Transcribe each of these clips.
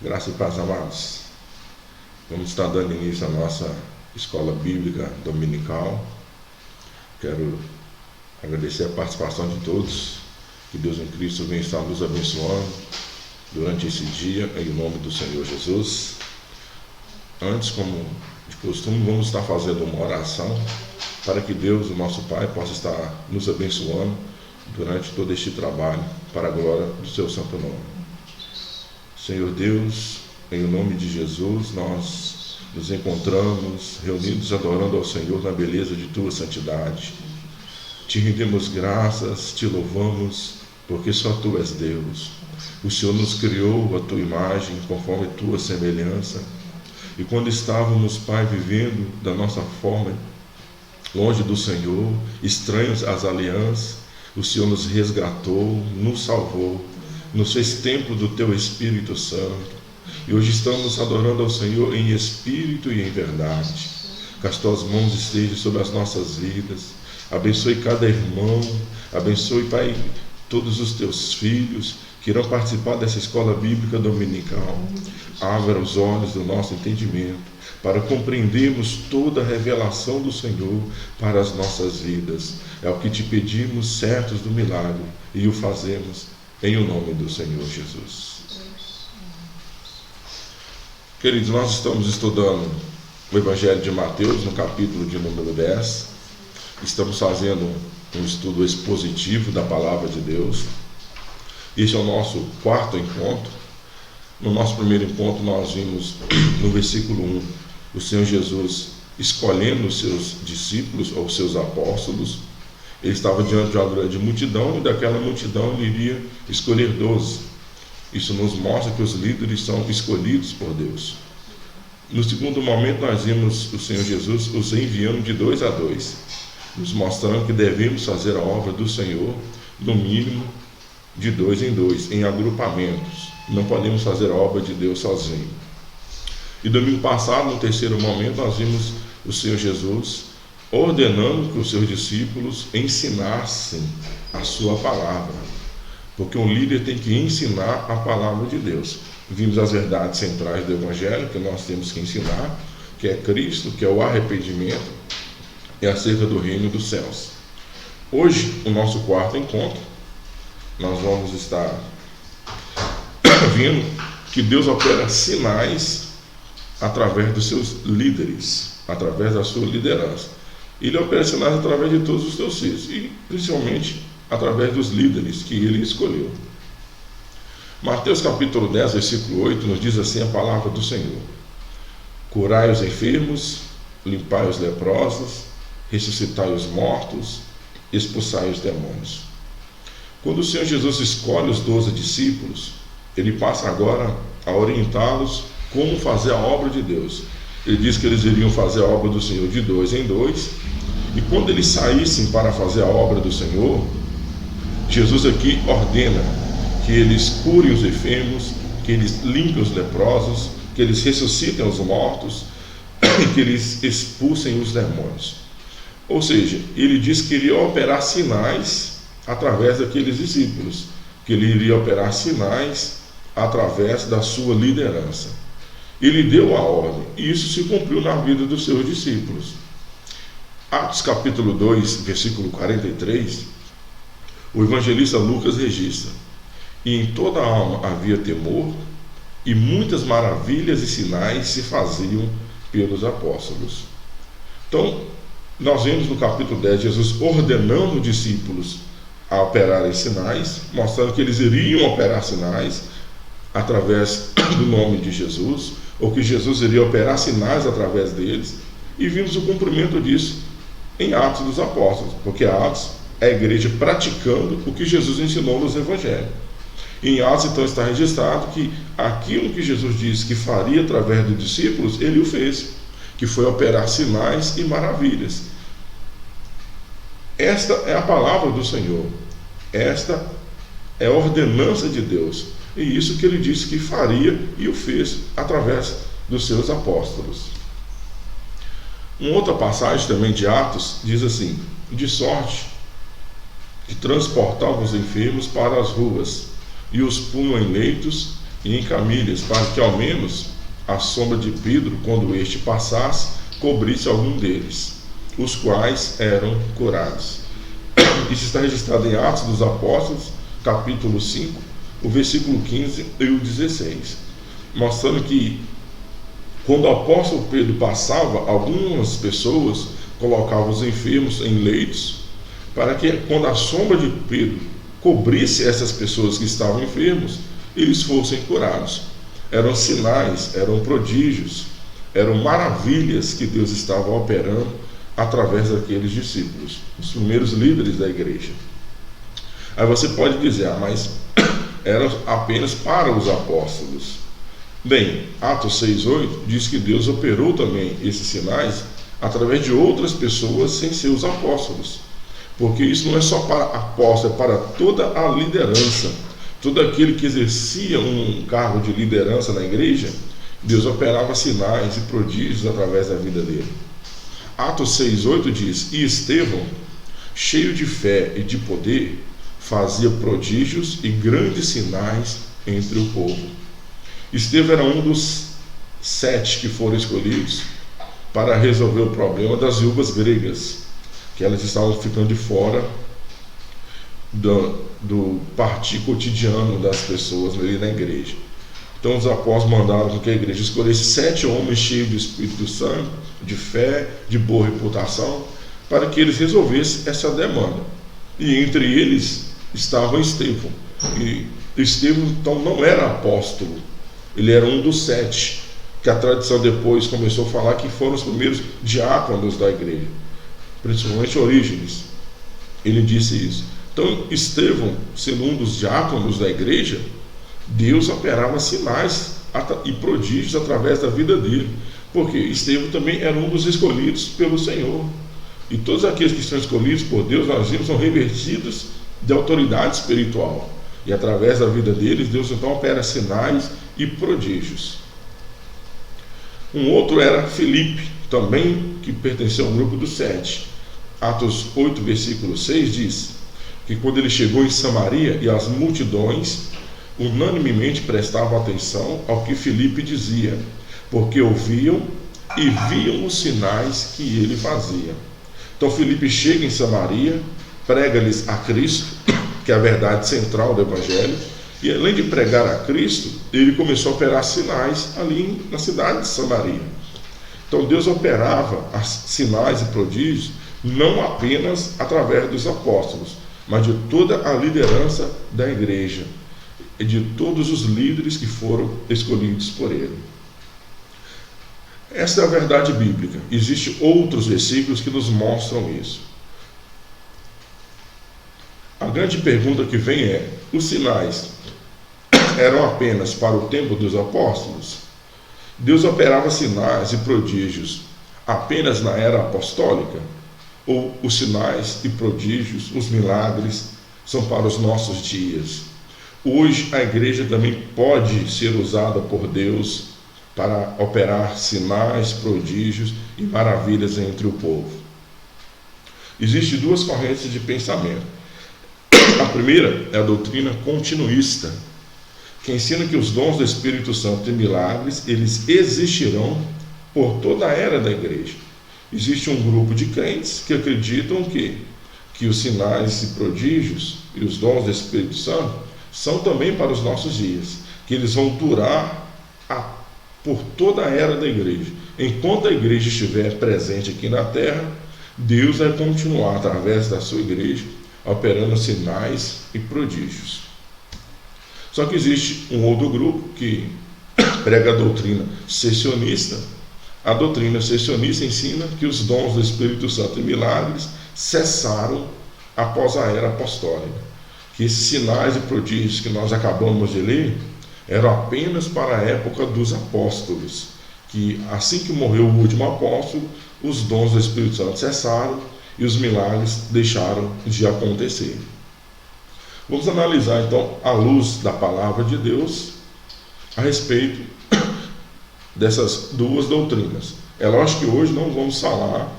Graça e paz, amados. Vamos estar dando início à nossa escola bíblica dominical. Quero agradecer a participação de todos. Que Deus em Cristo venha estar nos abençoando durante esse dia, em nome do Senhor Jesus. Antes, como de costume, vamos estar fazendo uma oração para que Deus, o nosso Pai, possa estar nos abençoando durante todo este trabalho, para a glória do seu santo nome. Senhor Deus, em nome de Jesus, nós nos encontramos reunidos adorando ao Senhor na beleza de tua santidade. Te rendemos graças, te louvamos, porque só tu és Deus. O Senhor nos criou a tua imagem, conforme a tua semelhança. E quando estávamos, Pai, vivendo da nossa forma, longe do Senhor, estranhos às alianças, o Senhor nos resgatou, nos salvou, nos fez templo do teu Espírito Santo. E hoje estamos adorando ao Senhor em espírito e em verdade. Que as tuas mãos estejam sobre as nossas vidas. Abençoe cada irmão. Abençoe, Pai, todos os teus filhos que irão participar dessa escola bíblica dominical. Abra os olhos do nosso entendimento para compreendermos toda a revelação do Senhor para as nossas vidas. É o que te pedimos, certos do milagre, e o fazemos em o nome do Senhor Jesus. Queridos, nós estamos estudando o Evangelho de Mateus, no capítulo de número 10. Estamos fazendo um estudo expositivo da Palavra de Deus. Este é o nosso quarto encontro. No nosso primeiro encontro, nós vimos no versículo 1, o Senhor Jesus escolhendo os seus discípulos, ou seus apóstolos. Ele estava diante de uma grande multidão, e daquela multidão ele iria escolher 12. Isso nos mostra que os líderes são escolhidos por Deus. No segundo momento, nós vimos o Senhor Jesus os enviando de 2 a 2, nos mostrando que devemos fazer a obra do Senhor, no mínimo, de 2 em 2, em agrupamentos. Não podemos fazer a obra de Deus sozinho. E domingo passado, no terceiro momento, nós vimos o Senhor Jesus ordenando que os seus discípulos ensinassem a sua palavra, porque um líder tem que ensinar a palavra de Deus. Vimos as verdades centrais do Evangelho que nós temos que ensinar, que é Cristo, que é o arrependimento, e acerca do reino dos céus. Hoje, o nosso quarto encontro, nós vamos estar vendo que Deus opera sinais através dos seus líderes, através da sua liderança. Ele opera sinais através de todos os teus filhos, e principalmente através dos líderes que ele escolheu. Mateus capítulo 10, versículo 8, nos diz assim a palavra do Senhor: curai os enfermos, limpai os leprosos, ressuscitai os mortos, expulsai os demônios. Quando o Senhor Jesus escolhe os 12 discípulos, ele passa agora a orientá-los como fazer a obra de Deus. Ele diz que eles iriam fazer a obra do Senhor de 2 em 2, e quando eles saíssem para fazer a obra do Senhor, Jesus aqui ordena que eles curem os enfermos, que eles limpem os leprosos, que eles ressuscitem os mortos, que eles expulsem os demônios. Ou seja, ele diz que iria operar sinais através daqueles discípulos, que ele iria operar sinais através da sua liderança. Ele deu a ordem, e isso se cumpriu na vida dos seus discípulos. Atos capítulo 2, versículo 43, o evangelista Lucas registra: e em toda a alma havia temor, e muitas maravilhas e sinais se faziam pelos apóstolos. Então, nós vemos no capítulo 10 Jesus ordenando os discípulos a operarem sinais, mostrando que eles iriam operar sinais através do nome de Jesus, ou que Jesus iria operar sinais através deles, e vimos o cumprimento disso em Atos dos Apóstolos, porque Atos é a igreja praticando o que Jesus ensinou nos Evangelhos. Em Atos, então, está registrado que aquilo que Jesus disse que faria através dos discípulos, ele o fez, que foi operar sinais e maravilhas. Esta é a palavra do Senhor, esta é a ordenança de Deus, e isso que ele disse que faria e o fez através dos seus apóstolos. Uma outra passagem também de Atos diz assim: de sorte que transportavam os enfermos para as ruas e os punham em leitos e em camilhas, para que ao menos a sombra de Pedro, quando este passasse, cobrisse algum deles, os quais eram curados. Isso está registrado em Atos dos Apóstolos, capítulo 5, o versículo 15 e o 16, mostrando que quando o apóstolo Pedro passava, algumas pessoas colocavam os enfermos em leitos, para que quando a sombra de Pedro cobrisse essas pessoas que estavam enfermos, eles fossem curados. Eram sinais, eram prodígios, eram maravilhas que Deus estava operando através daqueles discípulos, os primeiros líderes da igreja. Aí você pode dizer, mas eram apenas para os apóstolos. Bem, Atos 6,8 diz que Deus operou também esses sinais através de outras pessoas sem ser os apóstolos. Porque isso não é só para apóstolos, é para toda a liderança. Todo aquele que exercia um cargo de liderança na igreja, Deus operava sinais e prodígios através da vida dele. Atos 6,8 diz, e Estevão, cheio de fé e de poder, fazia prodígios e grandes sinais entre o povo. Estevão era um dos 7 que foram escolhidos para resolver o problema das viúvas gregas, que elas estavam ficando de fora do partir cotidiano das pessoas ali na igreja. Então os apóstolos mandaram que a igreja escolhesse 7 homens cheios do Espírito Santo, de fé, de boa reputação, para que eles resolvessem essa demanda. E entre eles estava Estevão. E Estevão então não era apóstolo, ele era um dos 7, que a tradição depois começou a falar que foram os primeiros diáconos da igreja, principalmente Orígenes. Ele disse isso. Então Estevão, sendo um dos diáconos da igreja, Deus operava sinais e prodígios através da vida dele, porque Estevão também era um dos escolhidos pelo Senhor. E todos aqueles que são escolhidos por Deus, nós vimos, são revestidos de autoridade espiritual. E através da vida deles, Deus então opera sinais e prodígios. Um outro era Filipe, também que pertenceu ao grupo dos 7. Atos 8, versículo 6 diz que quando ele chegou em Samaria e as multidões unanimemente prestavam atenção ao que Filipe dizia, porque ouviam e viam os sinais que ele fazia. Então Filipe chega em Samaria, prega-lhes a Cristo, que é a verdade central do Evangelho, e além de pregar a Cristo, ele começou a operar sinais ali na cidade de Samaria. Então Deus operava sinais e prodígios não apenas através dos apóstolos, mas de toda a liderança da igreja e de todos os líderes que foram escolhidos por ele. Essa é a verdade bíblica. Existem outros versículos que nos mostram isso. A grande pergunta que vem é: os sinais eram apenas para o tempo dos apóstolos? Deus operava sinais e prodígios apenas na era apostólica? Ou os sinais e prodígios, os milagres, são para os nossos dias? Hoje a igreja também pode ser usada por Deus para operar sinais, prodígios e maravilhas entre o povo. Existem duas correntes de pensamento. A primeira é a doutrina continuista, que ensina que os dons do Espírito Santo e milagres, eles existirão por toda a era da igreja. Existe um grupo de crentes que acreditam que os sinais e prodígios e os dons do Espírito Santo são também para os nossos dias, que eles vão durar por toda a era da igreja. Enquanto a igreja estiver presente aqui na terra, Deus vai continuar através da sua igreja operando sinais e prodígios. Só que existe um outro grupo que prega a doutrina cessionista. A doutrina cessionista ensina que os dons do Espírito Santo e milagres cessaram após a era apostólica, que esses sinais e prodígios que nós acabamos de ler eram apenas para a época dos apóstolos, que assim que morreu o último apóstolo, os dons do Espírito Santo cessaram e os milagres deixaram de acontecer. Vamos analisar então, à luz da palavra de Deus, a respeito dessas duas doutrinas. É lógico que hoje não vamos falar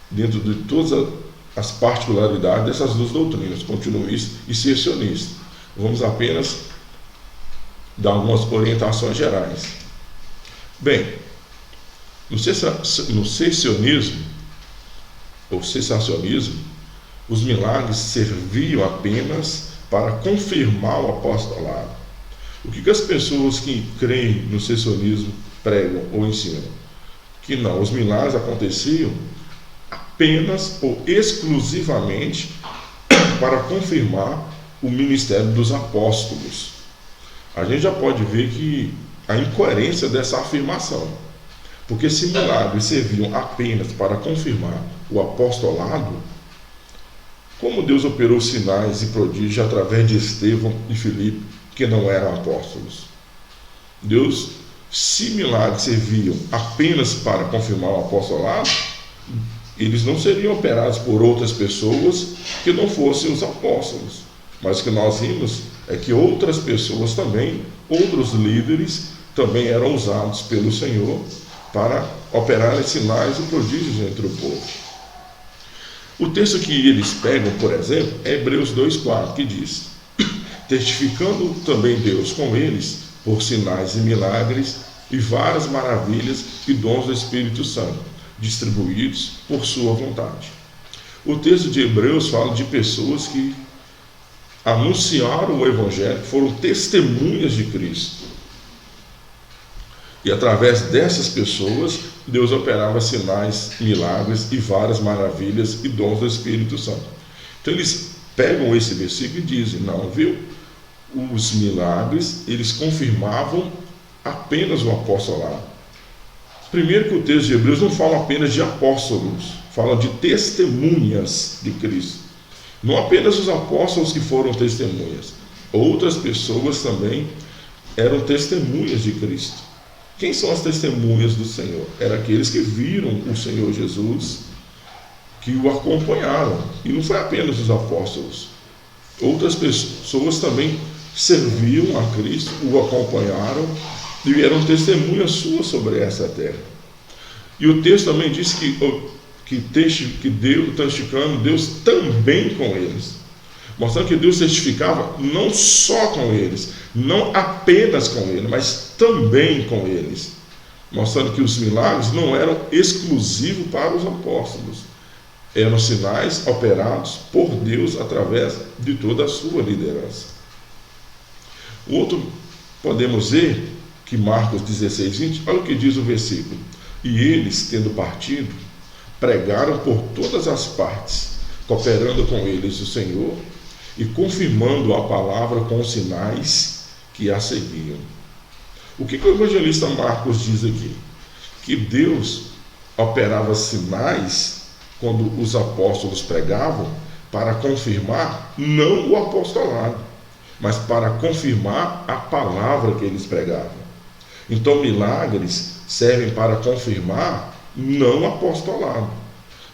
dentro de todas as particularidades dessas duas doutrinas, continuista e cessionista. Vamos apenas dar algumas orientações gerais. Bem, no cessacionismo, ou cessacionismo, os milagres serviam apenas para confirmar o apostolado. O que as pessoas que creem no cessacionismo pregam ou ensinam? Que não, os milagres aconteciam apenas ou exclusivamente para confirmar o ministério dos apóstolos. A gente já pode ver que a incoerência dessa afirmação, porque se milagres serviam apenas para confirmar o apostolado, como Deus operou sinais e prodígios através de Estevão e Filipe, que não eram apóstolos? Deus, se milagres serviam apenas para confirmar o apostolado, eles não seriam operados por outras pessoas que não fossem os apóstolos. Mas o que nós vimos é que outras pessoas também, outros líderes, também eram usados pelo Senhor para operar sinais e prodígios entre o povo. O texto que eles pegam, por exemplo, é Hebreus 2,4, que diz: testificando também Deus com eles por sinais e milagres e várias maravilhas e dons do Espírito Santo, distribuídos por sua vontade. O texto de Hebreus fala de pessoas que anunciaram o Evangelho, foram testemunhas de Cristo. E através dessas pessoas, Deus operava sinais, milagres e várias maravilhas e dons do Espírito Santo. Então eles pegam esse versículo e dizem: não, viu? Os milagres, eles confirmavam apenas o apostolado. Primeiro que o texto de Hebreus não fala apenas de apóstolos, fala de testemunhas de Cristo. Não apenas os apóstolos que foram testemunhas, outras pessoas também eram testemunhas de Cristo. Quem são as testemunhas do Senhor? Eram aqueles que viram o Senhor Jesus, que o acompanharam. E não foi apenas os apóstolos. Outras pessoas também serviam a Cristo, o acompanharam e eram testemunhas suas sobre essa terra. E o texto também diz que Deus, testificando Deus também com eles, mostrando que Deus testificava não só com eles, não apenas com eles, mas também com eles, mostrando que os milagres não eram exclusivos para os apóstolos, eram sinais operados por Deus através de toda a sua liderança. O outro, podemos ver que Marcos 16:20, olha o que diz o versículo: e eles, tendo partido, pregaram por todas as partes, cooperando com eles o Senhor e confirmando a palavra com os sinais que a seguiam. O que o evangelista Marcos diz aqui? Que Deus operava sinais quando os apóstolos pregavam para confirmar não o apostolado, mas para confirmar a palavra que eles pregavam. Então milagres servem para confirmar não o apostolado,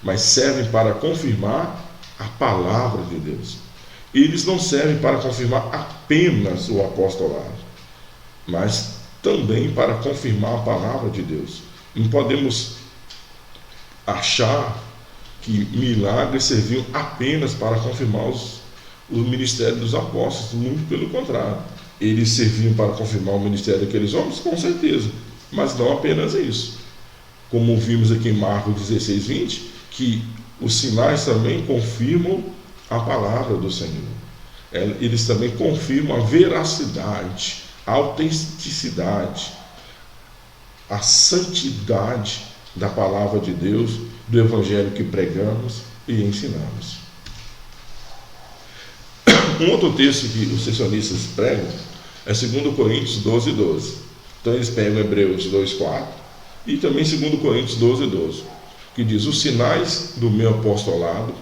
mas servem para confirmar a palavra de Deus. Eles não servem para confirmar apenas o apostolado, mas também para confirmar a palavra de Deus. Não podemos achar que milagres serviam apenas para confirmar o ministério dos apóstolos. Muito pelo contrário. Eles serviam para confirmar o ministério daqueles homens, com certeza, mas não apenas isso. Como vimos aqui em Marcos 16:20, que os sinais também confirmam a palavra do Senhor. Eles também confirmam a veracidade, a autenticidade, a santidade da palavra de Deus, do evangelho que pregamos e ensinamos. Um outro texto que os sessionistas pregam é 2 Coríntios 12:12. Então eles pegam Hebreus 2:4 e também 2 Coríntios 12:12, que diz: os sinais do meu apostolado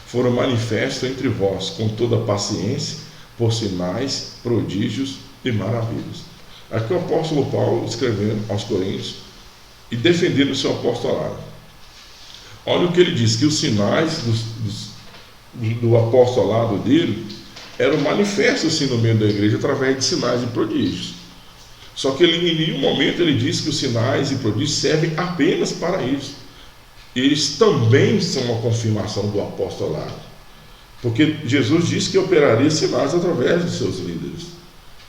foram manifestos entre vós com toda paciência, por sinais, prodígios e maravilhas. Aqui o apóstolo Paulo escrevendo aos Coríntios e defendendo o seu apostolado. Olha o que ele diz: que os sinais do apostolado dele eram manifestos assim no meio da igreja através de sinais e prodígios. Só que ele, em nenhum momento ele diz que os sinais e prodígios servem apenas para isso. Eles também são uma confirmação do apostolado, porque Jesus disse que operaria sinais através de seus líderes.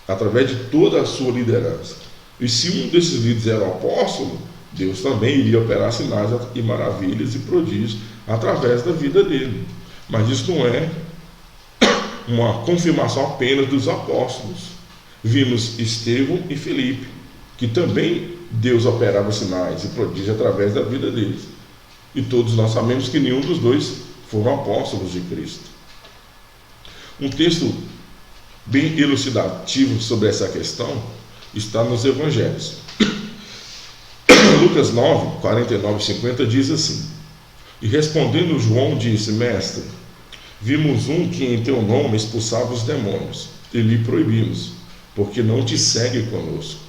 através de toda a sua liderança. E se um desses líderes era o apóstolo, Deus também iria operar sinais e maravilhas e prodígios através da vida dele. Mas isso não é uma confirmação apenas dos apóstolos. Vimos Estevão e Filipe, que também Deus operava sinais e prodígios através da vida deles. E todos nós sabemos que nenhum dos dois foram apóstolos de Cristo. Um texto bem elucidativo sobre essa questão está nos Evangelhos. Lucas 9, 49 e 50 diz assim: E respondendo João disse: Mestre, vimos um que em teu nome expulsava os demônios, e lhe proibimos, porque não te segue conosco.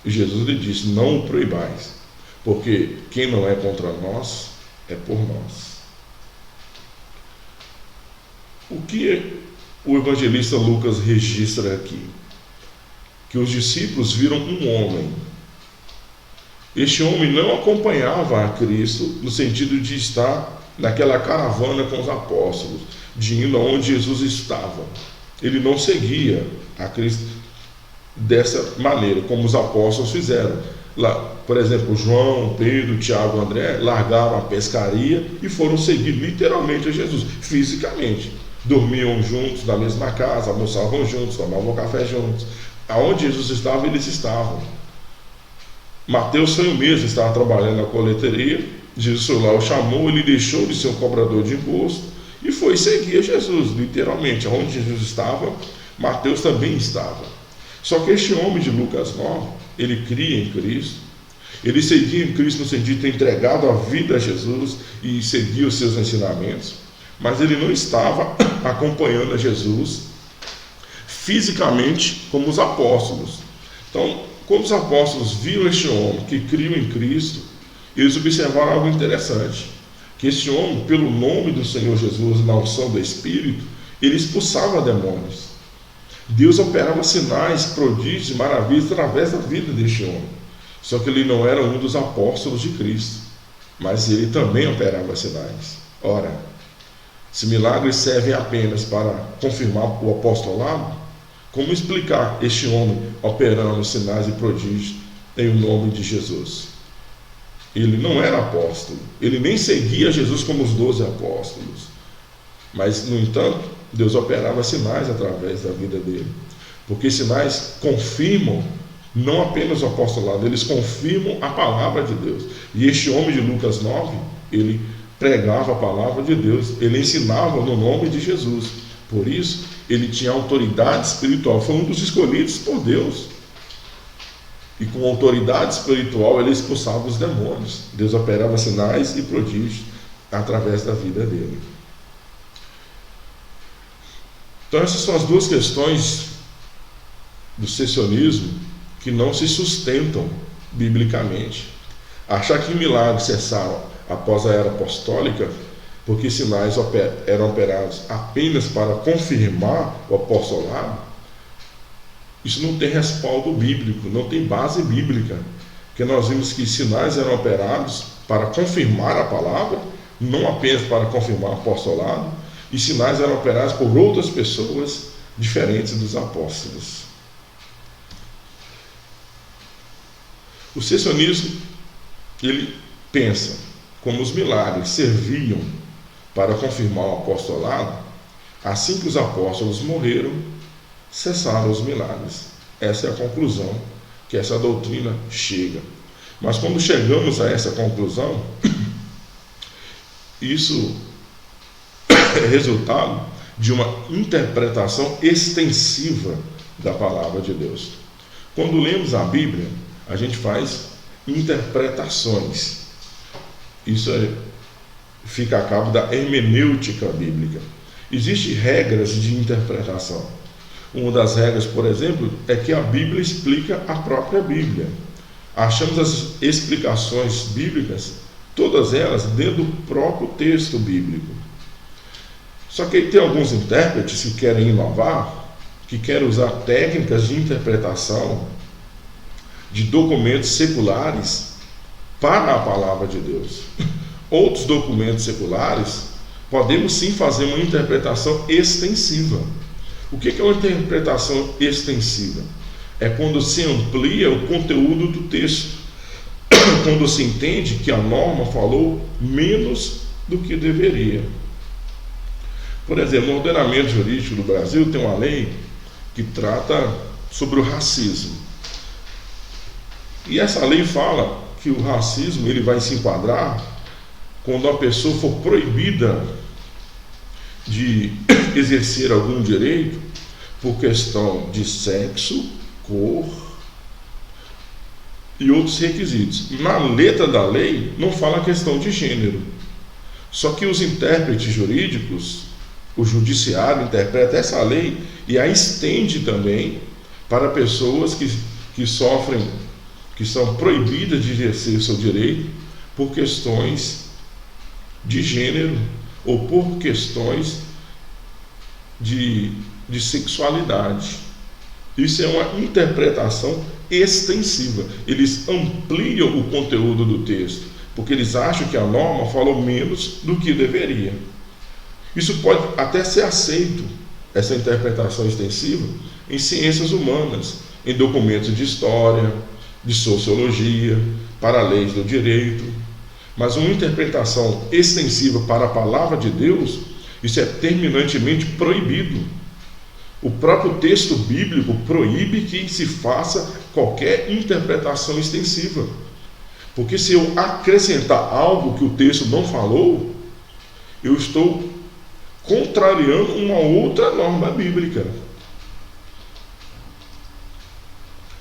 E Jesus lhe disse: Não o proibais, porque quem não é contra nós é por nós. O que o evangelista Lucas registra aqui? Que os discípulos viram um homem. Este homem não acompanhava a Cristo no sentido de estar naquela caravana com os apóstolos, de indo onde Jesus estava. Ele não seguia a Cristo dessa maneira, como os apóstolos fizeram. Lá, por exemplo, João, Pedro, Tiago, André largaram a pescaria e foram seguir literalmente a Jesus, fisicamente. Dormiam juntos na mesma casa, almoçavam juntos, tomavam café juntos. Aonde Jesus estava, eles estavam. Mateus foi o mesmo, estava trabalhando na coleteria. Jesus foi lá, o chamou, ele deixou de ser um cobrador de imposto e foi seguir a Jesus, literalmente. Aonde Jesus estava, Mateus também estava. Só que este homem de Lucas 9, ele cria em Cristo, ele seguia em Cristo no sentido de ter entregado a vida a Jesus e seguia os seus ensinamentos, mas ele não estava acompanhando a Jesus fisicamente como os apóstolos. Então, quando os apóstolos viram este homem que criou em Cristo, eles observaram algo interessante, que este homem, pelo nome do Senhor Jesus, na unção do Espírito, ele expulsava demônios. Deus operava sinais, prodígios e maravilhas através da vida deste homem. Só que ele não era um dos apóstolos de Cristo, mas ele também operava sinais. Ora, se milagres servem apenas para confirmar o apostolado, como explicar este homem operando sinais e prodígios em nome de Jesus? Ele não era apóstolo, ele nem seguia Jesus como os 12 apóstolos. Mas, no entanto, Deus operava sinais através da vida dele. Porque sinais confirmam não apenas o apostolado, eles confirmam a palavra de Deus. E este homem de Lucas 9, ele pregava a palavra de Deus, ele ensinava no nome de Jesus. Por isso, ele tinha autoridade espiritual, foi um dos escolhidos por Deus. E com autoridade espiritual, ele expulsava os demônios. Deus operava sinais e prodígios através da vida dele. Então essas são as duas questões do cessacionismo que não se sustentam biblicamente. Achar que milagres cessaram após a era apostólica, porque sinais eram operados apenas para confirmar o apostolado, isso não tem respaldo bíblico, não tem base bíblica. Porque nós vimos que sinais eram operados para confirmar a palavra, não apenas para confirmar o apostolado, e sinais eram operados por outras pessoas diferentes dos apóstolos. O cessacionismo, ele pensa como os milagres serviam para confirmar o apostolado, assim que os apóstolos morreram, cessaram os milagres. Essa é a conclusão que essa doutrina chega. Mas quando chegamos a essa conclusão, isso é resultado de uma interpretação extensiva da palavra de Deus. Quando lemos a Bíblia, a gente faz interpretações. Isso fica a cabo da hermenêutica bíblica. Existem regras de interpretação. Uma das regras, por exemplo, é que a Bíblia explica a própria Bíblia. Achamos as explicações bíblicas, todas elas dentro do próprio texto bíblico. Só que tem alguns intérpretes que querem inovar, que querem usar técnicas de interpretação de documentos seculares para a palavra de Deus. Outros documentos seculares, podemos sim fazer uma interpretação extensiva. O que é uma interpretação extensiva? É quando se amplia o conteúdo do texto, quando se entende que a norma falou menos do que deveria. Por exemplo, no ordenamento jurídico do Brasil tem uma lei que trata sobre o racismo. E essa lei fala que o racismo ele vai se enquadrar quando a pessoa for proibida de exercer algum direito por questão de sexo, cor e outros requisitos. Na letra da lei não fala a questão de gênero. Só que os intérpretes jurídicos, o judiciário interpreta essa lei e a estende também para pessoas que sofrem, que são proibidas de exercer seu direito por questões de gênero ou por questões de sexualidade. Isso é uma interpretação extensiva. Eles ampliam o conteúdo do texto, porque eles acham que a norma falou menos do que deveria. Isso pode até ser aceito, essa interpretação extensiva, em ciências humanas, em documentos de história, de sociologia, para leis do direito. Mas uma interpretação extensiva para a palavra de Deus, isso é terminantemente proibido. O próprio texto bíblico proíbe que se faça qualquer interpretação extensiva. Porque se eu acrescentar algo que o texto não falou, eu estou contrariando uma outra norma bíblica.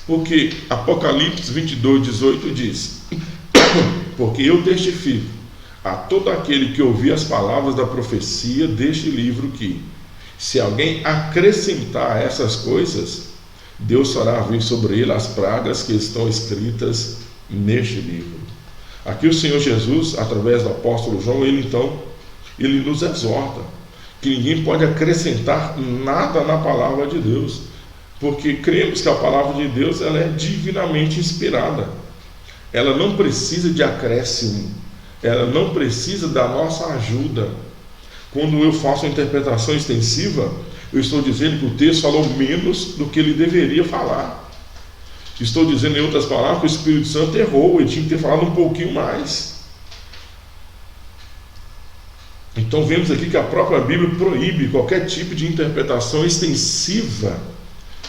Porque Apocalipse 22:18 diz: porque eu testifico a todo aquele que ouvir as palavras da profecia deste livro que, se alguém acrescentar essas coisas, Deus fará vir sobre ele as pragas que estão escritas neste livro. Aqui o Senhor Jesus, através do apóstolo João, ele nos exorta que ninguém pode acrescentar nada na palavra de Deus, porque cremos que a palavra de Deus ela é divinamente inspirada. Ela não precisa de acréscimo, ela não precisa da nossa ajuda. Quando eu faço uma interpretação extensiva, eu estou dizendo que o texto falou menos do que ele deveria falar. Estou dizendo, em outras palavras, que o Espírito Santo errou, ele tinha que ter falado um pouquinho mais. Então vemos aqui que a própria Bíblia proíbe qualquer tipo de interpretação extensiva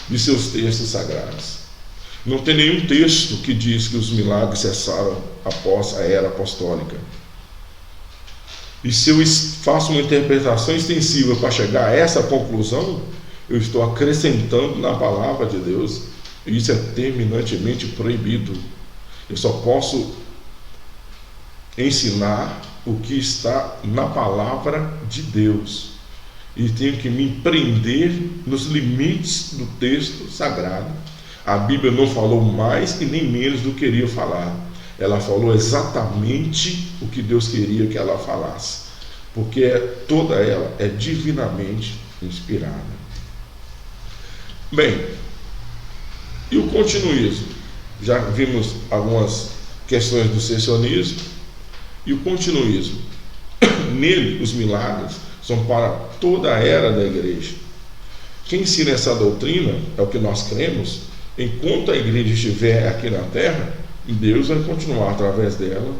de seus textos sagrados. Não tem nenhum texto que diz que os milagres cessaram após a era apostólica. E se eu faço uma interpretação extensiva para chegar a essa conclusão, eu estou acrescentando na palavra de Deus, e isso é terminantemente proibido. Eu só posso ensinar o que está na palavra de Deus, e tenho que me prender nos limites do texto sagrado. A Bíblia não falou mais e nem menos do que queria falar. Ela falou exatamente o que Deus queria que ela falasse, porque toda ela é divinamente inspirada. Bem, e o continuismo? Já vimos algumas questões do cessanismo e o continuismo. Nele, os milagres são para toda a era da igreja. Quem ensina essa doutrina é o que nós cremos. Enquanto a igreja estiver aqui na terra, Deus vai continuar através dela,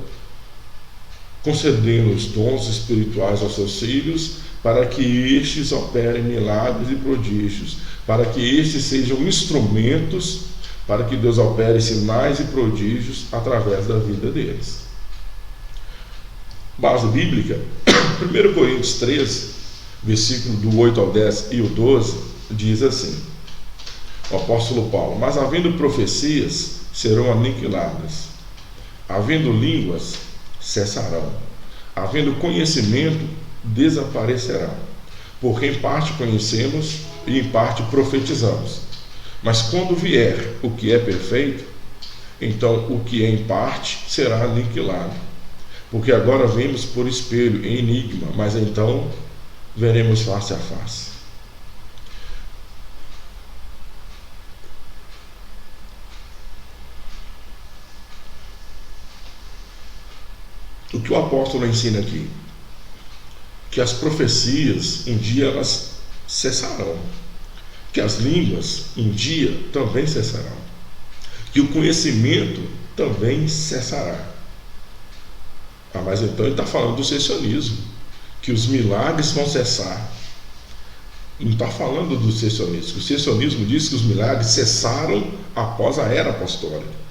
concedendo os dons espirituais aos seus filhos, para que estes operem milagres e prodígios, para que estes sejam instrumentos para que Deus opere sinais e prodígios através da vida deles. Base bíblica, 1 Coríntios 13, versículo do 8 ao 10 e o 12, diz assim: o apóstolo Paulo: mas havendo profecias, serão aniquiladas; havendo línguas, cessarão; havendo conhecimento, desaparecerá. Porque em parte conhecemos e em parte profetizamos. Mas quando vier o que é perfeito, então o que é em parte será aniquilado. Porque agora vemos por espelho, em enigma, mas então veremos face a face. O que o apóstolo ensina aqui? Que as profecias, um dia elas cessarão. que as línguas um dia também cessarão, que o conhecimento também cessará. Mas então ele está falando do cessanismo, que os milagres vão cessar. Não está falando do cessanismo. O cessanismo diz que os milagres cessaram após a era apostólica.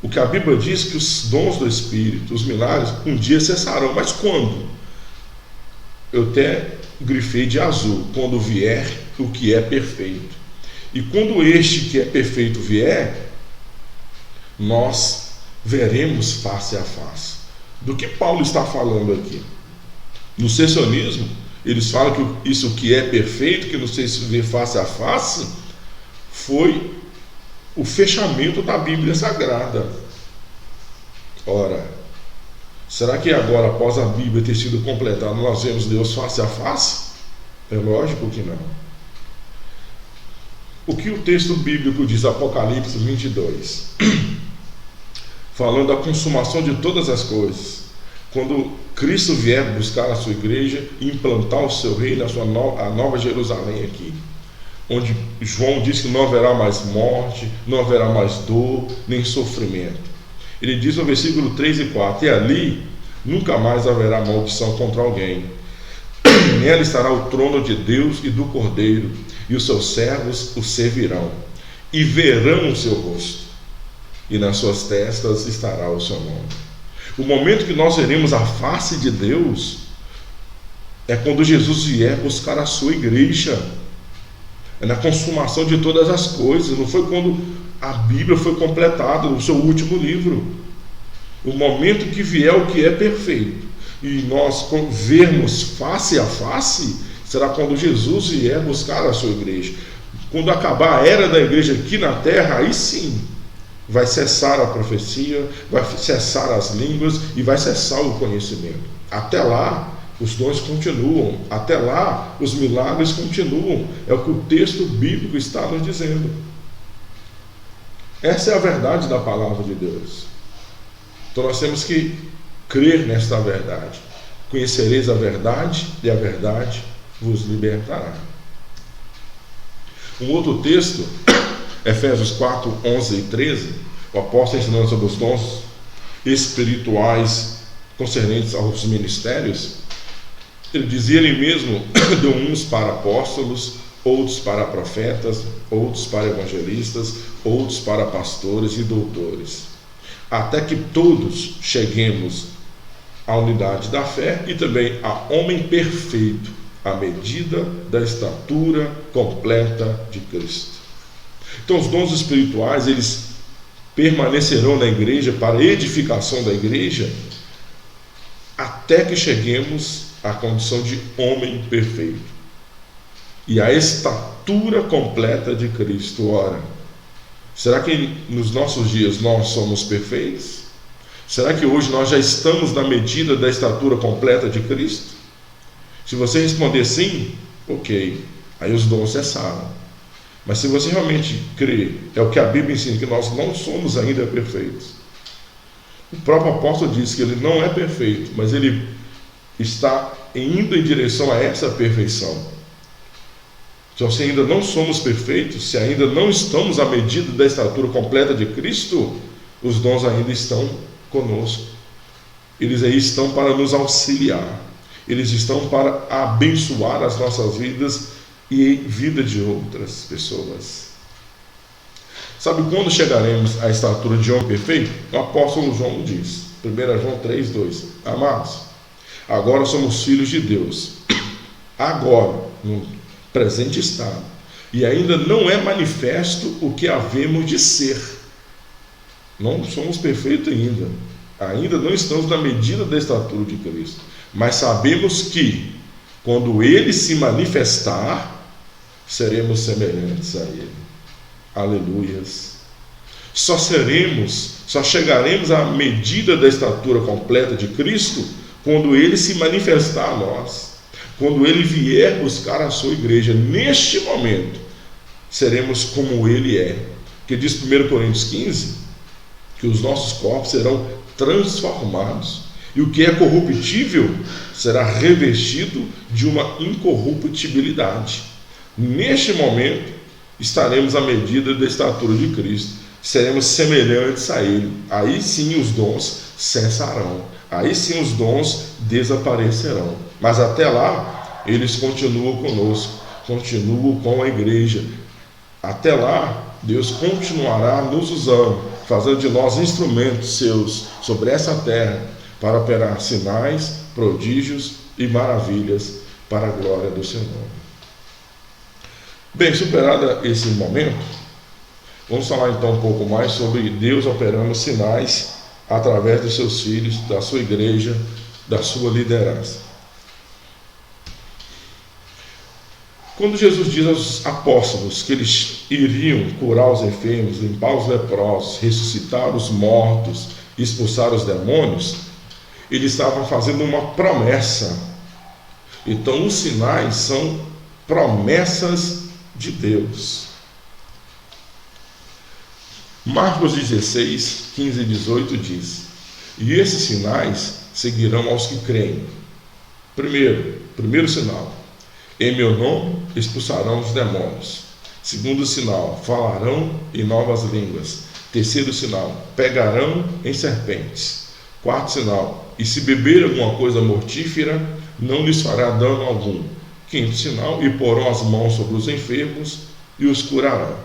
O que a Bíblia diz que os dons do Espírito, os milagres, um dia cessarão. Mas quando? Eu até grifei de azul: quando vier o que é perfeito. E quando este que é perfeito vier, nós veremos face a face. Do que Paulo está falando aqui? No cessanismo, eles falam que isso que é perfeito, que não sei se vê face a face, foi o fechamento da Bíblia Sagrada. Ora, será que agora, após a Bíblia ter sido completada, nós vemos Deus face a face? É lógico que não. O que o texto bíblico diz, Apocalipse 22, falando da consumação de todas as coisas, quando Cristo vier buscar a sua igreja e implantar o seu reino, a nova Jerusalém aqui, onde João diz que não haverá mais morte, não haverá mais dor, nem sofrimento. Ele diz no versículo 3 e 4, e ali nunca mais haverá maldição contra alguém. Nela estará o trono de Deus e do Cordeiro, e os seus servos o servirão, e verão o seu rosto, e nas suas testas estará o seu nome. O momento que nós veremos a face de Deus é quando Jesus vier buscar a sua igreja. É na consumação de todas as coisas. Não foi quando a Bíblia foi completada, o seu último livro. O momento que vier o que é perfeito e nós vermos face a face, será quando Jesus vier buscar a sua igreja. Quando acabar a era da igreja aqui na terra, aí sim vai cessar a profecia, vai cessar as línguas e vai cessar o conhecimento. Até lá, os dons continuam. Até lá, os milagres continuam. É o que o texto bíblico está nos dizendo. Essa é a verdade da palavra de Deus. Então nós temos que crer nesta verdade. Conhecereis a verdade, e a verdade vos libertará. Um outro texto, Efésios 4, 11 e 13, o apóstolo ensinando sobre os dons espirituais concernentes aos ministérios. Ele dizia: ele mesmo deu uns para apóstolos, outros para profetas, outros para evangelistas, outros para pastores e doutores, até que todos cheguemos à unidade da fé e também a homem perfeito, à medida da estatura completa de Cristo. Então os dons espirituais, eles permanecerão na igreja para a edificação da igreja até que cheguemos à condição de homem perfeito e à estatura completa de Cristo. Ora, será que nos nossos dias nós somos perfeitos? Será que hoje nós já estamos na medida da estatura completa de Cristo? Se você responder sim, ok, aí os dons cessaram. Mas se você realmente crê, é o que a Bíblia ensina, que nós não somos ainda perfeitos. O próprio apóstolo diz que ele não é perfeito, mas ele está indo em direção a essa perfeição. Então, se ainda não somos perfeitos, se ainda não estamos à medida da estatura completa de Cristo, os dons ainda estão conosco. Eles aí estão para nos auxiliar. Eles estão para abençoar as nossas vidas e vida de outras pessoas. Sabe quando chegaremos à estatura de homem perfeito? O apóstolo João diz, 1 João 3:2, amados, agora somos filhos de Deus, agora, no presente estado, e ainda não é manifesto o que havemos de ser. Não somos perfeitos ainda não estamos na medida da estatura de Cristo, mas sabemos que quando Ele se manifestar, seremos semelhantes a Ele. Aleluias. Só chegaremos à medida da estatura completa de Cristo quando Ele se manifestar a nós, quando Ele vier buscar a sua igreja. Neste momento, seremos como Ele é. Que diz 1 Coríntios 15, que os nossos corpos serão transformados, e o que é corruptível será revestido de uma incorruptibilidade. Neste momento, estaremos à medida da estatura de Cristo, seremos semelhantes a Ele. Aí sim os dons cessarão, aí sim os dons desaparecerão. Mas até lá, eles continuam conosco, continuam com a igreja. Até lá, Deus continuará nos usando, fazendo de nós instrumentos seus sobre essa terra, para operar sinais, prodígios e maravilhas para a glória do seu nome. Bem, superado esse momento, vamos falar então um pouco mais sobre Deus operando sinais através dos seus filhos, da sua igreja, da sua liderança. Quando Jesus diz aos apóstolos que eles iriam curar os enfermos, limpar os leprosos, ressuscitar os mortos, expulsar os demônios, eles estavam fazendo uma promessa. Então os sinais são promessas de Deus. Marcos 16, 15 e 18 diz: e esses sinais seguirão aos que creem. Primeiro sinal: em meu nome expulsarão os demônios. Segundo sinal: falarão em novas línguas. Terceiro sinal: pegarão em serpentes. Quarto sinal: e se beber alguma coisa mortífera, não lhes fará dano algum. Quinto sinal: e porão as mãos sobre os enfermos e os curarão.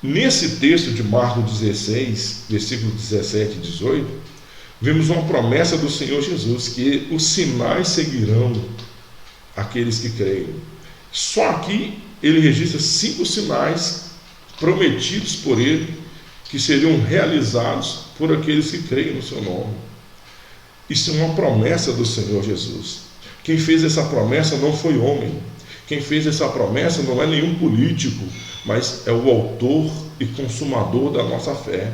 Nesse texto de Marcos 16, versículos 17 e 18, vemos uma promessa do Senhor Jesus, que os sinais seguirão aqueles que creem. Só aqui ele registra 5 sinais prometidos por ele, que seriam realizados por aqueles que creem no seu nome. Isso é uma promessa do Senhor Jesus. Quem fez essa promessa não foi homem. Quem fez essa promessa não é nenhum político, mas é o autor e consumador da nossa fé.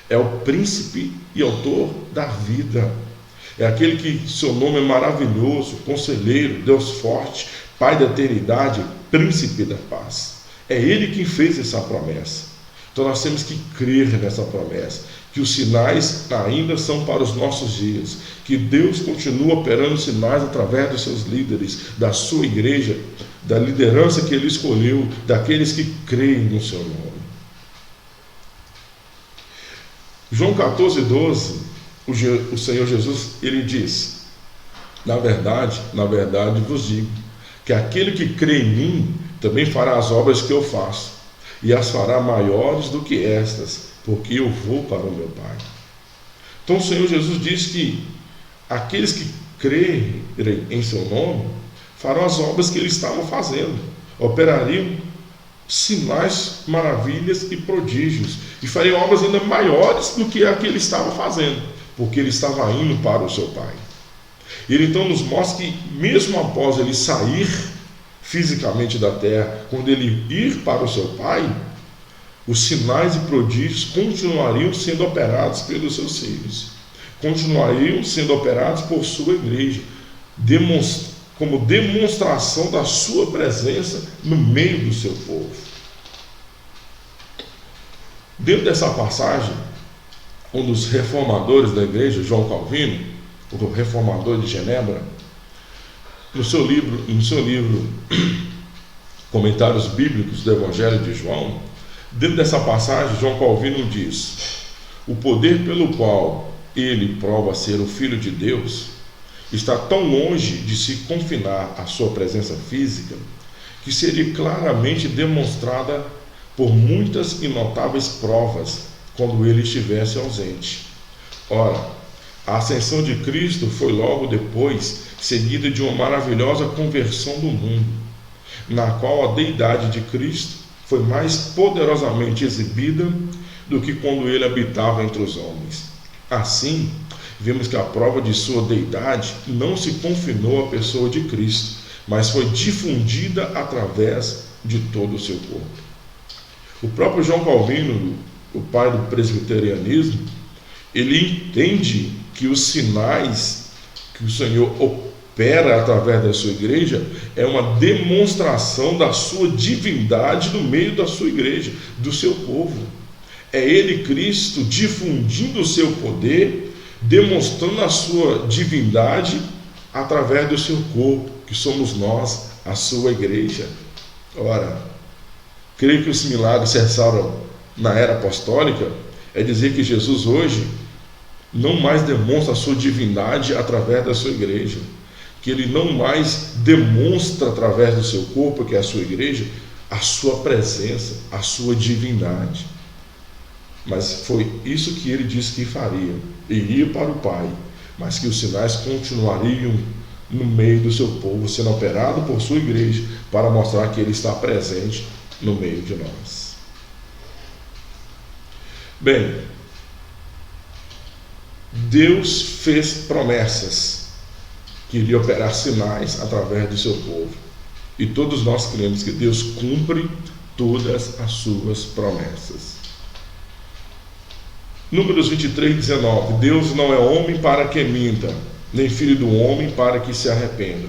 É o príncipe e autor da vida. É aquele que seu nome é maravilhoso, conselheiro, Deus forte, Pai da eternidade, príncipe da paz. É ele quem fez essa promessa. Então nós temos que crer nessa promessa, que os sinais ainda são para os nossos dias, que Deus continua operando sinais através dos seus líderes, da sua igreja, da liderança que ele escolheu, daqueles que creem no seu nome. João 14, 12, o Senhor Jesus, ele diz: na verdade vos digo, que aquele que crê em mim também fará as obras que eu faço, e as fará maiores do que estas, porque eu vou para o meu Pai. Então o Senhor Jesus diz que aqueles que crerem em seu nome farão as obras que eles estavam fazendo, operariam sinais, maravilhas e prodígios, e fariam obras ainda maiores do que a que ele estava fazendo, porque ele estava indo para o seu Pai. Ele então nos mostra que mesmo após ele sair fisicamente da terra, quando ele ir para o seu Pai, os sinais e prodígios continuariam sendo operados pelos seus filhos, continuariam sendo operados por sua igreja, como demonstração da sua presença no meio do seu povo. Dentro dessa passagem, um dos reformadores da igreja, João Calvino, o reformador de Genebra, no seu livro Comentários Bíblicos do Evangelho de João, dentro dessa passagem, João Calvino diz: o poder pelo qual ele prova ser o Filho de Deus está tão longe de se confinar à sua presença física, que seria claramente demonstrada por muitas e notáveis provas quando ele estivesse ausente. Ora, a ascensão de Cristo foi logo depois seguida de uma maravilhosa conversão do mundo, na qual a deidade de Cristo foi mais poderosamente exibida do que quando ele habitava entre os homens. Assim, vemos que a prova de sua deidade não se confinou à pessoa de Cristo, mas foi difundida através de todo o seu corpo. O próprio João Calvino, o pai do presbiterianismo, ele entende que os sinais que o Senhor opera através da sua igreja é uma demonstração da sua divindade no meio da sua igreja, do seu povo. É ele, Cristo, difundindo o seu poder, demonstrando a sua divindade através do seu corpo, que somos nós, a sua igreja. Ora, creio que os milagres cessaram na era apostólica é dizer que Jesus hoje não mais demonstra a sua divindade através da sua igreja, que ele não mais demonstra através do seu corpo, que é a sua igreja, a sua presença, a sua divindade. Mas foi isso que ele disse que faria. Iria para o Pai, mas que os sinais continuariam no meio do seu povo, sendo operado por sua igreja, para mostrar que ele está presente no meio de nós. Bem, Deus fez promessas que iria operar sinais através do seu povo. E todos nós cremos que Deus cumpre todas as suas promessas. Números 23, 19. Deus não é homem para que minta, nem filho do homem para que se arrependa.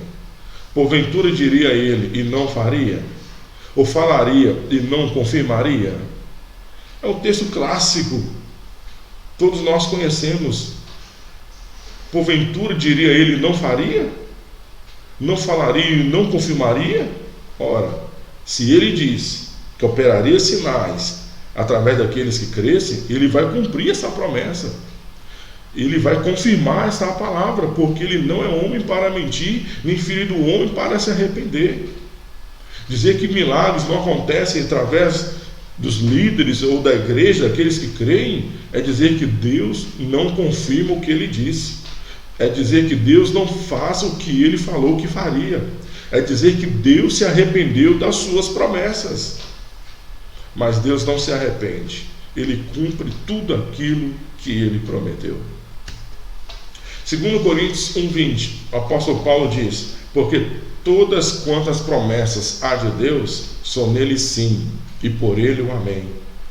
Porventura diria ele e não faria? Ou falaria e não confirmaria? É um texto clássico, todos nós conhecemos. Porventura diria ele e não faria? Não falaria e não confirmaria? Ora, se ele disse que operaria sinais através daqueles que crescem, ele vai cumprir essa promessa. Ele vai confirmar essa palavra, porque ele não é homem para mentir, nem filho do homem para se arrepender. Dizer que milagres não acontecem através dos líderes ou da igreja, daqueles que creem, é dizer que Deus não confirma o que ele disse. É dizer que Deus não faz o que ele falou que faria. É dizer que Deus se arrependeu das suas promessas. Mas Deus não se arrepende. Ele cumpre tudo aquilo que ele prometeu. 2 Coríntios 1:20, o apóstolo Paulo diz: porque todas quantas promessas há de Deus, são nele sim, e por ele o amém,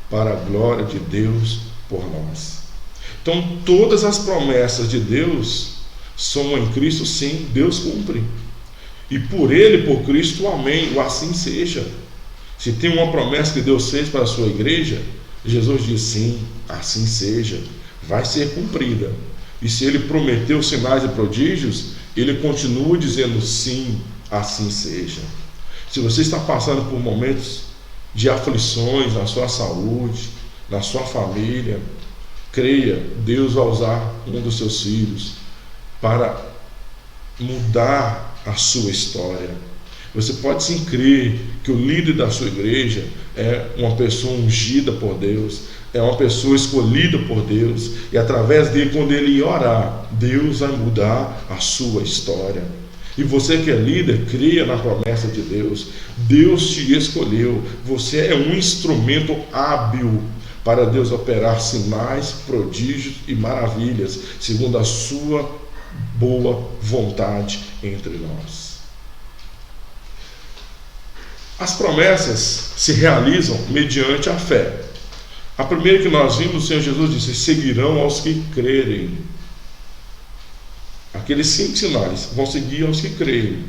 para a glória de Deus por nós. Então todas as promessas de Deus são em Cristo sim, Deus cumpre. E por ele, por Cristo, o amém, o assim seja. Se tem uma promessa que Deus fez para a sua igreja, Jesus diz sim, assim seja, vai ser cumprida. E se ele prometeu sinais e prodígios, ele continua dizendo sim, assim seja. Se você está passando por momentos de aflições na sua saúde, na sua família, creia, Deus vai usar um dos seus filhos para mudar a sua história. Você pode sim crer que o líder da sua igreja é uma pessoa ungida por Deus, é uma pessoa escolhida por Deus, e através dele, quando ele orar, Deus vai mudar a sua história. E você que é líder, creia na promessa de Deus. Deus te escolheu, você é um instrumento hábil para Deus operar sinais, prodígios e maravilhas, segundo a sua boa vontade entre nós. As promessas se realizam mediante a fé. A primeira que nós vimos, o Senhor Jesus disse: seguirão aos que crerem. Aqueles 5 sinais vão seguir aos que creem.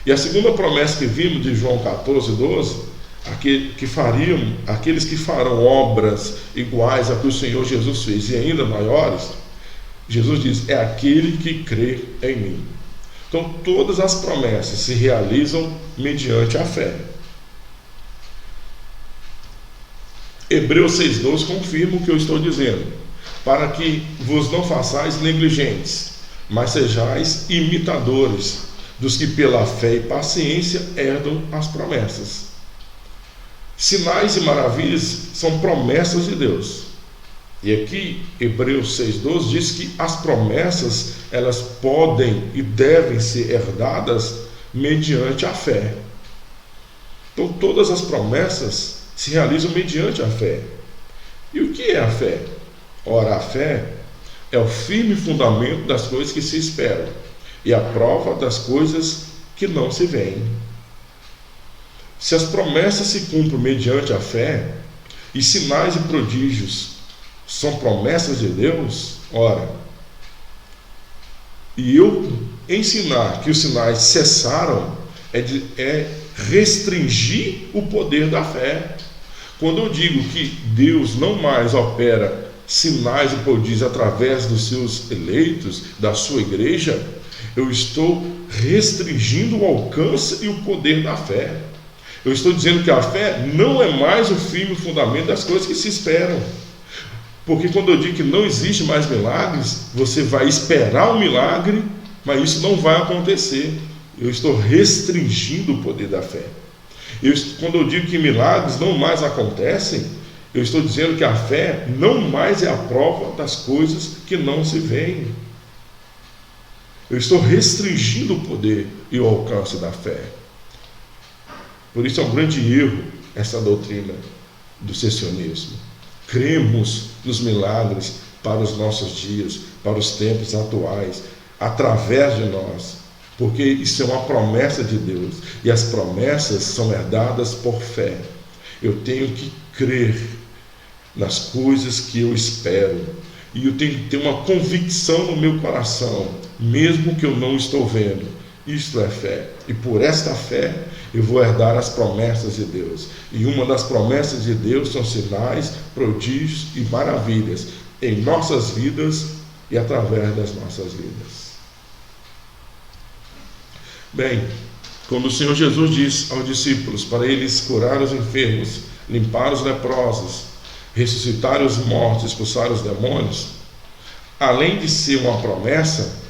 E a segunda promessa que vimos de João 14, 12, aqueles que farão obras iguais a que o Senhor Jesus fez e ainda maiores, Jesus diz: é aquele que crê em mim. Então todas as promessas se realizam mediante a fé. Hebreus 6,12 confirma o que eu estou dizendo: para que vos não façais negligentes, mas sejais imitadores dos que pela fé e paciência herdam as promessas. Sinais e maravilhas são promessas de Deus. E aqui, Hebreus 6,12 diz que as promessas, elas podem e devem ser herdadas mediante a fé. Então todas as promessas se realizam mediante a fé. E o que é a fé? Ora, a fé é o firme fundamento das coisas que se esperam e a prova das coisas que não se veem. Se as promessas se cumprem mediante a fé, e sinais e prodígios são promessas de Deus, ora, e eu ensinar que os sinais cessaram é restringir o poder da fé. Quando eu digo que Deus não mais opera sinais e prodígios através dos seus eleitos, da sua igreja, eu estou restringindo o alcance e o poder da fé. Eu estou dizendo que a fé não é mais o firme fundamento das coisas que se esperam. Porque quando eu digo que não existe mais milagres, você vai esperar um milagre, mas isso não vai acontecer. Eu estou restringindo o poder da fé. Quando eu digo que milagres não mais acontecem, eu estou dizendo que a fé não mais é a prova das coisas que não se veem. Eu estou restringindo o poder e o alcance da fé. Por isso é um grande erro essa doutrina do cessacionismo. Cremos nos milagres para os nossos dias, para os tempos atuais, através de nós, porque isso é uma promessa de Deus, e as promessas são herdadas por fé. Eu tenho que crer nas coisas que eu espero, e eu tenho que ter uma convicção no meu coração, mesmo que eu não estou vendo. Isto é fé, e por esta fé eu vou herdar as promessas de Deus. E uma das promessas de Deus são sinais, prodígios e maravilhas em nossas vidas e através das nossas vidas. Bem, quando o Senhor Jesus diz aos discípulos para eles curar os enfermos, limpar os leprosos, ressuscitar os mortos, expulsar os demônios, além de ser uma promessa,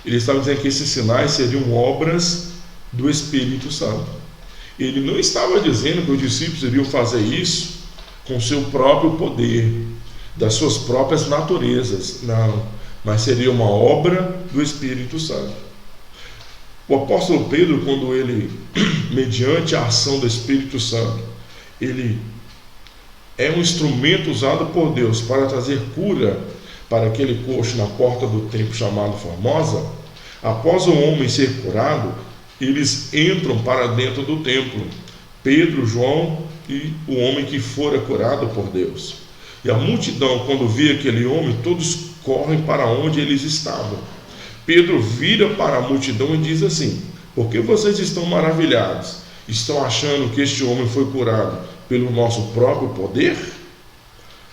ele estava dizendo que esses sinais seriam obras do Espírito Santo. Ele não estava dizendo que os discípulos iriam fazer isso com seu próprio poder, das suas próprias naturezas. Não, mas seria uma obra do Espírito Santo. O apóstolo Pedro, quando ele, mediante a ação do Espírito Santo, ele é um instrumento usado por Deus para trazer cura para aquele coxo na porta do templo chamado Formosa. Após o homem ser curado, eles entram para dentro do templo, Pedro, João e o homem que fora curado por Deus. E a multidão, quando vê aquele homem, todos correm para onde eles estavam. Pedro vira para a multidão e diz assim: por que vocês estão maravilhados? Estão achando que este homem foi curado pelo nosso próprio poder?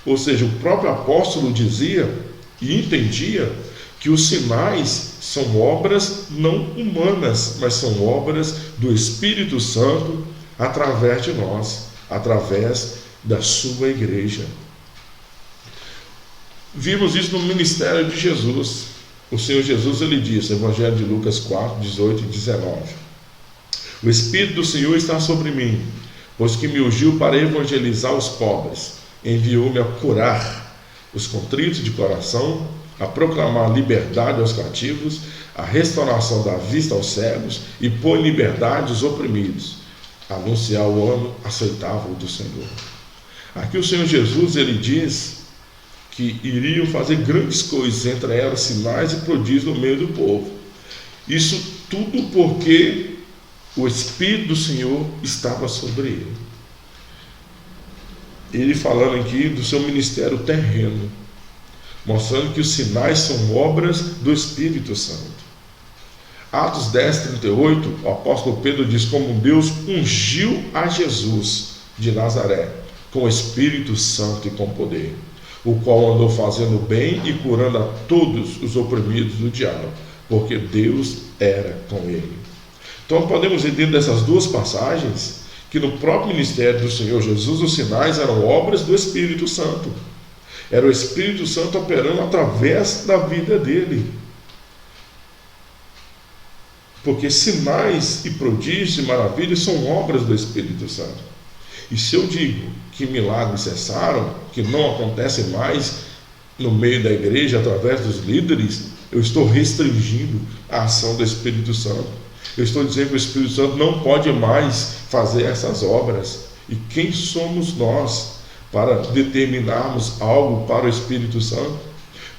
Ou seja, o próprio apóstolo dizia e entendia que os sinais são obras não humanas, mas são obras do Espírito Santo através de nós, através da sua igreja. Vimos isso no ministério de Jesus. O Senhor Jesus, ele disse, Evangelho de Lucas 4, 18 e 19: o Espírito do Senhor está sobre mim, pois que me ungiu para evangelizar os pobres, enviou-me a curar os contritos de coração, a proclamar liberdade aos cativos, a restauração da vista aos cegos e pôr em liberdade os oprimidos, anunciar o ano aceitável do Senhor. Aqui o Senhor Jesus, ele diz que iriam fazer grandes coisas, entre elas sinais e prodígios no meio do povo. Isso tudo porque o Espírito do Senhor estava sobre ele. Ele falando aqui do seu ministério terreno, mostrando que os sinais são obras do Espírito Santo. Atos 10, 38, o apóstolo Pedro diz como Deus ungiu a Jesus de Nazaré com o Espírito Santo e com poder, o qual andou fazendo bem e curando a todos os oprimidos do diabo, porque Deus era com ele. Então podemos entender dessas duas passagens que no próprio ministério do Senhor Jesus os sinais eram obras do Espírito Santo. Era o Espírito Santo operando através da vida dele. Porque sinais e prodígios e maravilhas são obras do Espírito Santo. E se eu digo que milagres cessaram, que não acontecem mais no meio da igreja através dos líderes, eu estou restringindo a ação do Espírito Santo. Eu estou dizendo que o Espírito Santo não pode mais fazer essas obras. E quem somos nós para determinarmos algo para o Espírito Santo?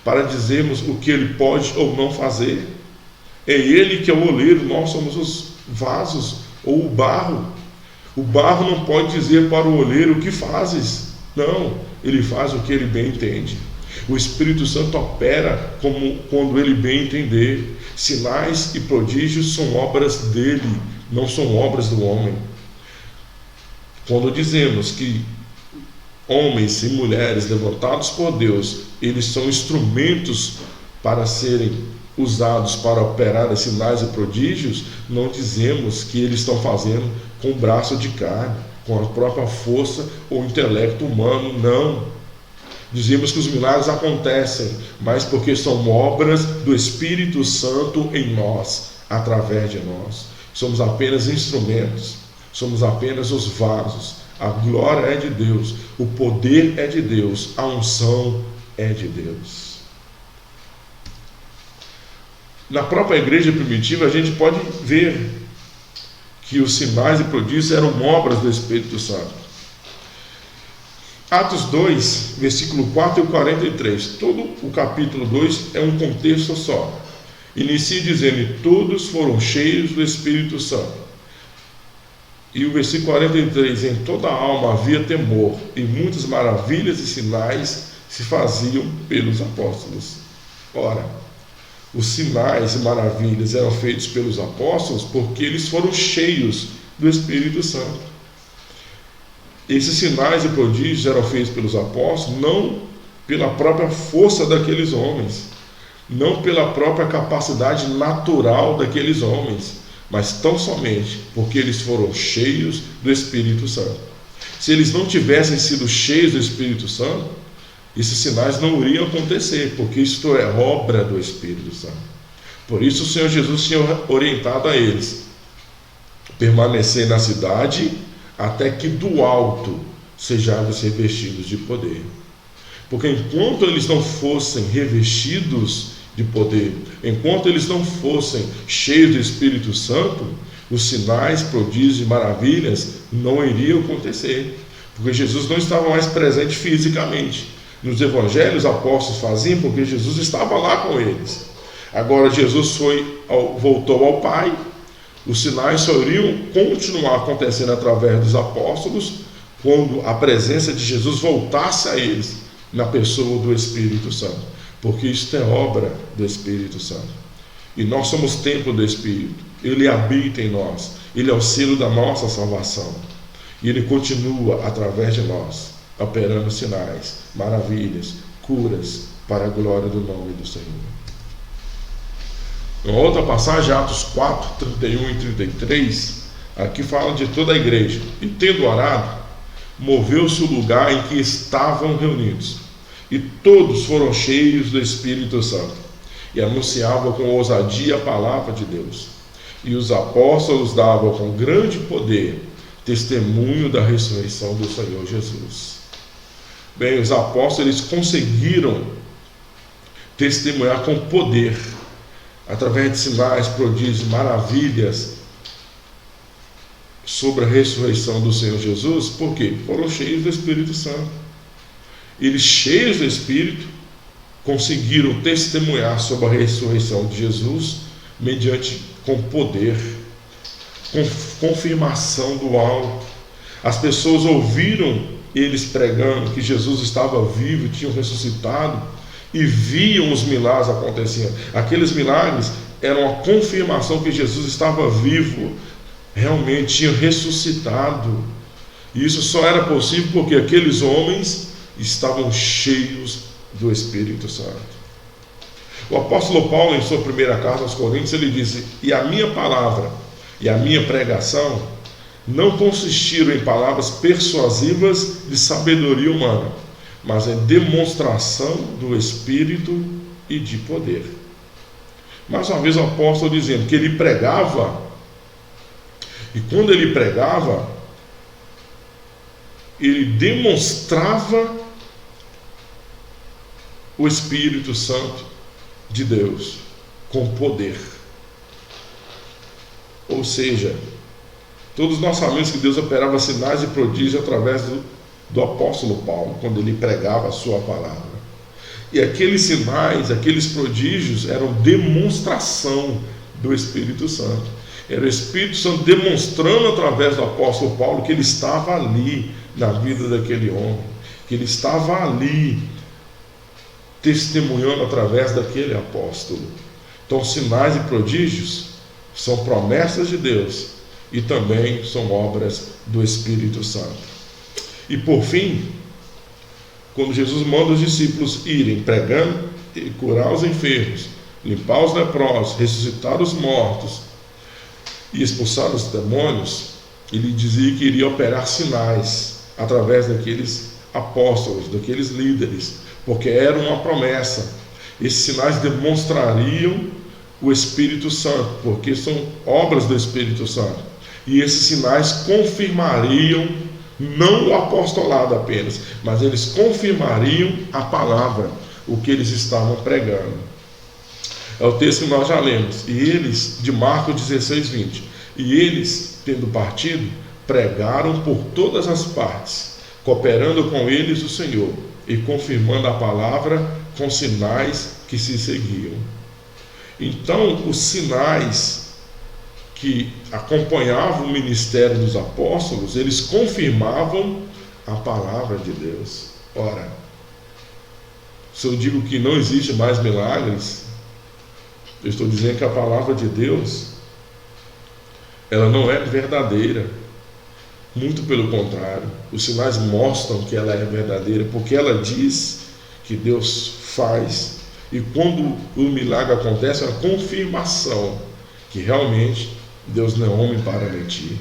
Para dizermos o que ele pode ou não fazer? É ele que é o oleiro, nós somos os vasos ou o barro. O barro não pode dizer para o oleiro o que fazes. Não, ele faz o que ele bem entende. O Espírito Santo opera como quando ele bem entender. Sinais e prodígios são obras dele, não são obras do homem. Quando dizemos que homens e mulheres levantados por Deus, eles são instrumentos para serem usados para operar sinais e prodígios, não dizemos que eles estão fazendo com o braço de carne, com a própria força ou intelecto humano, não. Dizemos que os milagres acontecem, mas porque são obras do Espírito Santo em nós, através de nós. Somos apenas instrumentos, somos apenas os vasos. A glória é de Deus, o poder é de Deus, a unção é de Deus. Na própria igreja primitiva, a gente pode ver que os sinais e prodígios eram obras do Espírito Santo. Atos 2, versículo 4 e 43. Todo o capítulo 2 é um contexto só. Inicia dizendo: e todos foram cheios do Espírito Santo. E o versículo 43, em toda a alma havia temor, e muitas maravilhas e sinais se faziam pelos apóstolos. Ora, os sinais e maravilhas eram feitos pelos apóstolos porque eles foram cheios do Espírito Santo. Esses sinais e prodígios eram feitos pelos apóstolos não pela própria força daqueles homens, não pela própria capacidade natural daqueles homens, mas tão somente porque eles foram cheios do Espírito Santo. Se eles não tivessem sido cheios do Espírito Santo, esses sinais não iriam acontecer, porque isto é obra do Espírito Santo. Por isso o Senhor Jesus tinha orientado a eles permanecer na cidade até que do alto sejais revestidos de poder. Porque enquanto eles não fossem revestidos de poder, enquanto eles não fossem cheios do Espírito Santo, os sinais, prodígios e maravilhas não iriam acontecer, porque Jesus não estava mais presente fisicamente. Nos evangelhos, os apóstolos faziam porque Jesus estava lá com eles. Agora Jesus voltou ao Pai. Os sinais só iriam continuar acontecendo através dos apóstolos quando a presença de Jesus voltasse a eles na pessoa do Espírito Santo. Porque isto é obra do Espírito Santo. E nós somos templo do Espírito. Ele habita em nós. Ele é o selo da nossa salvação. E Ele continua, através de nós, operando sinais, maravilhas, curas, para a glória do nome do Senhor. Uma outra passagem, Atos 4, 31 e 33, aqui fala de toda a igreja. E tendo orado, moveu-se o lugar em que estavam reunidos. E todos foram cheios do Espírito Santo, e anunciavam com ousadia a palavra de Deus. E os apóstolos davam com grande poder testemunho da ressurreição do Senhor Jesus. Bem, os apóstolos eles conseguiram testemunhar com poder, através de sinais, prodígios, maravilhas, sobre a ressurreição do Senhor Jesus. Por quê? Foram cheios do Espírito Santo. Eles, cheios do Espírito, conseguiram testemunhar sobre a ressurreição de Jesus com poder, com confirmação do alto. As pessoas ouviram eles pregando que Jesus estava vivo, tinham ressuscitado, e viam os milagres acontecendo. Aqueles milagres eram a confirmação que Jesus estava vivo, realmente tinha ressuscitado. E isso só era possível porque aqueles homens estavam cheios do Espírito Santo. O apóstolo Paulo, em sua primeira carta aos Coríntios, ele disse: e a minha palavra e a minha pregação não consistiram em palavras persuasivas de sabedoria humana, mas em demonstração do Espírito e de poder. Mais uma vez o apóstolo dizendo que ele pregava, e quando ele pregava, ele demonstrava o Espírito Santo de Deus com poder. Ou seja, todos nós sabemos que Deus operava sinais e prodígios através do apóstolo Paulo, quando ele pregava a sua palavra. E aqueles sinais, aqueles prodígios eram demonstração do Espírito Santo. Era o Espírito Santo demonstrando através do apóstolo Paulo que ele estava ali na vida daquele homem, que ele estava ali testemunhando através daquele apóstolo. Então, sinais e prodígios são promessas de Deus e também são obras do Espírito Santo. E por fim, quando Jesus manda os discípulos irem pregando e curar os enfermos, limpar os leprosos, ressuscitar os mortos e expulsar os demônios, ele dizia que iria operar sinais através daqueles apóstolos, daqueles líderes, porque era uma promessa. Esses sinais demonstrariam o Espírito Santo, porque são obras do Espírito Santo. E esses sinais confirmariam não o apostolado apenas, mas eles confirmariam a palavra, o que eles estavam pregando. É o texto que nós já lemos. E eles, de Marcos 16, 20. E eles, tendo partido, pregaram por todas as partes, cooperando com eles o Senhor, e confirmando a palavra com sinais que se seguiam. Então, os sinais que acompanhavam o ministério dos apóstolos, eles confirmavam a palavra de Deus. Ora, se eu digo que não existe mais milagres, eu estou dizendo que a palavra de Deus, ela não é verdadeira. Muito pelo contrário, os sinais mostram que ela é verdadeira, porque ela diz que Deus faz. E quando o milagre acontece, é uma confirmação que realmente Deus não é homem para mentir.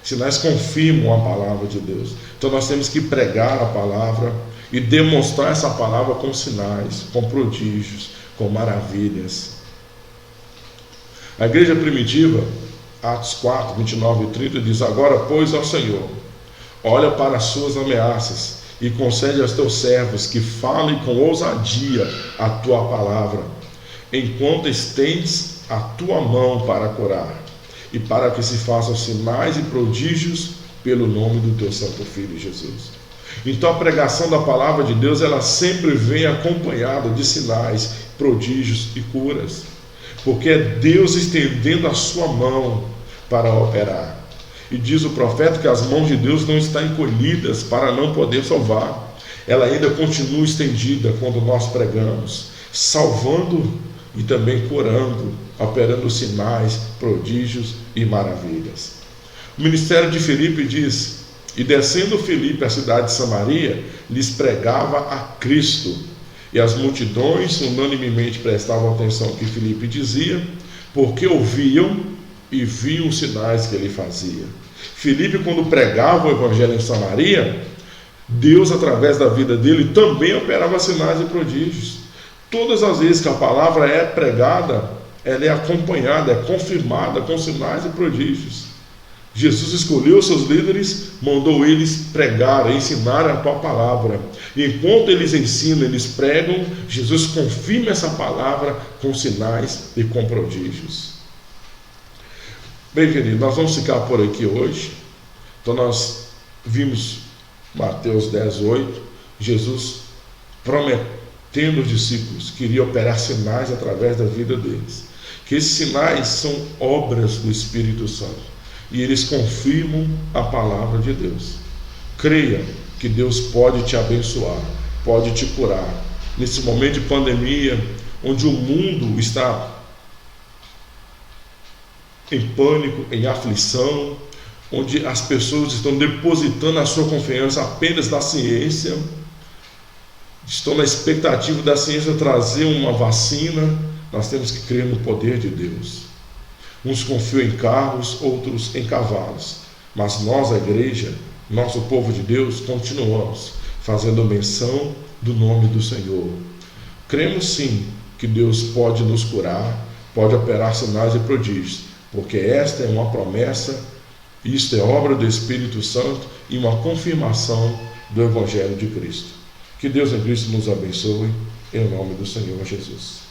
Sinais confirmam a palavra de Deus. Então nós temos que pregar a palavra e demonstrar essa palavra com sinais, com prodígios, com maravilhas. A igreja primitiva, Atos 4, 29 e 30, diz: agora, pois, ao Senhor, olha para as suas ameaças e concede aos teus servos que falem com ousadia a tua palavra, enquanto estendes a tua mão para curar, e para que se façam sinais e prodígios pelo nome do teu santo Filho Jesus. Então a pregação da palavra de Deus, ela sempre vem acompanhada de sinais, prodígios e curas, porque é Deus estendendo a sua mão para operar. E diz o profeta que as mãos de Deus não estão encolhidas para não poder salvar. Ela ainda continua estendida quando nós pregamos, salvando e também curando, operando sinais, prodígios e maravilhas. O ministério de Filipe diz: e descendo Filipe à cidade de Samaria, lhes pregava a Cristo. E as multidões unanimemente prestavam atenção ao que Filipe dizia, porque ouviam e viam os sinais que ele fazia. Filipe, quando pregava o evangelho em Samaria, Deus, através da vida dele, também operava sinais e prodígios. Todas as vezes que a palavra é pregada, ela é acompanhada, é confirmada com sinais e prodígios. Jesus escolheu seus líderes, mandou eles pregar, ensinar a tua palavra. E enquanto eles ensinam, eles pregam, Jesus confirma essa palavra com sinais e com prodígios. Bem, querido, nós vamos ficar por aqui hoje. Então nós vimos Mateus 10, 8, Jesus prometendo aos discípulos que iria operar sinais através da vida deles. Que esses sinais são obras do Espírito Santo. E eles confirmam a palavra de Deus. Creia que Deus pode te abençoar, pode te curar. Nesse momento de pandemia, onde o mundo está em pânico, em aflição, onde as pessoas estão depositando a sua confiança apenas na ciência, estão na expectativa da ciência trazer uma vacina, nós temos que crer no poder de Deus. Uns confiam em carros, outros em cavalos. Mas nós, a igreja, nosso povo de Deus, continuamos fazendo menção do nome do Senhor. Cremos sim que Deus pode nos curar, pode operar sinais e prodígios, porque esta é uma promessa, isto é obra do Espírito Santo e uma confirmação do Evangelho de Cristo. Que Deus em Cristo nos abençoe, em nome do Senhor Jesus.